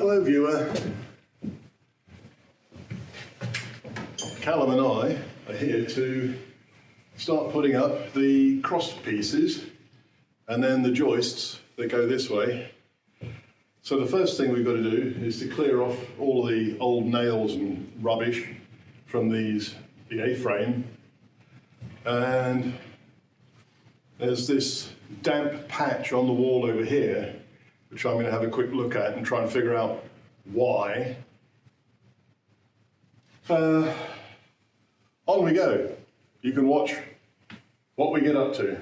Hello viewer. Callum and I are here to start putting up the cross pieces and then the joists that go this way. So the first thing we've got to do is to clear off all the old nails and rubbish from the A-frame. And there's this damp patch on the wall over here, which I'm going to have a quick look at and try and figure out why. On we go. You can watch what we get up to.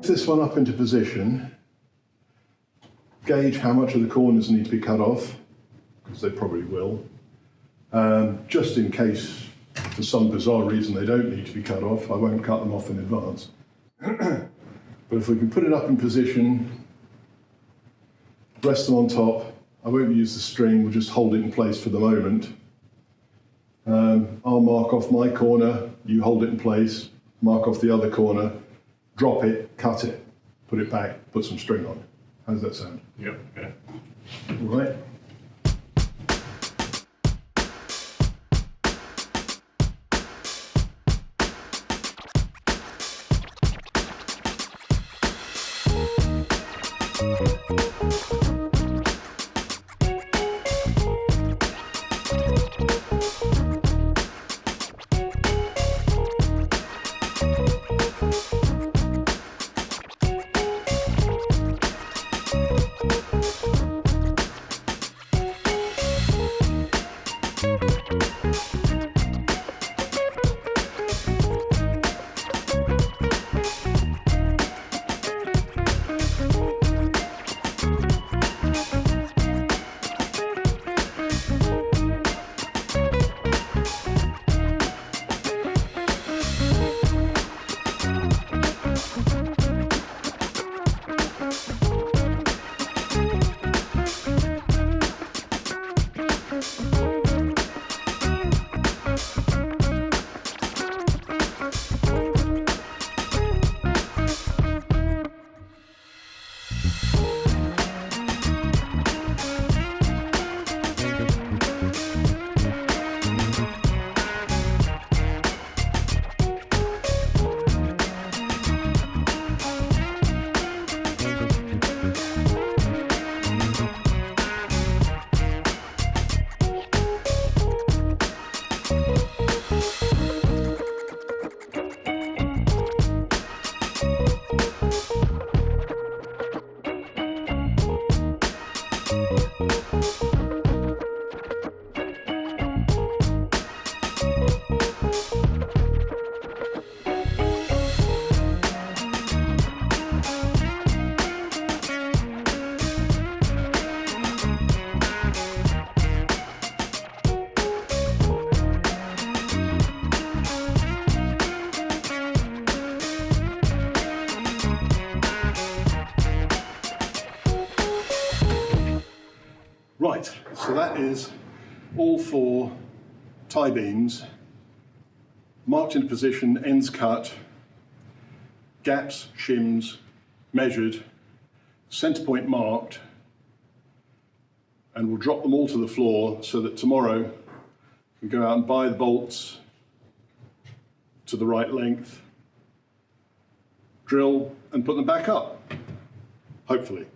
This one up into position, gauge how much of the corners need to be cut off, because they probably will. Just in case, for some bizarre reason, they don't need to be cut off, I won't cut them off in advance. But if we can put it up in position, rest them on top, I won't use the string, we'll just hold it in place for the moment. I'll mark off my corner, you hold it in place, mark off the other corner, drop it, cut it, put it back, put some string on. How does that sound? Yep, yeah. All right. Right, so that is all 4 tie beams, marked into position, ends cut, gaps, shims, measured, centre point marked, and we'll drop them all to the floor so that tomorrow we can go out and buy the bolts to the right length, drill and put them back up, hopefully.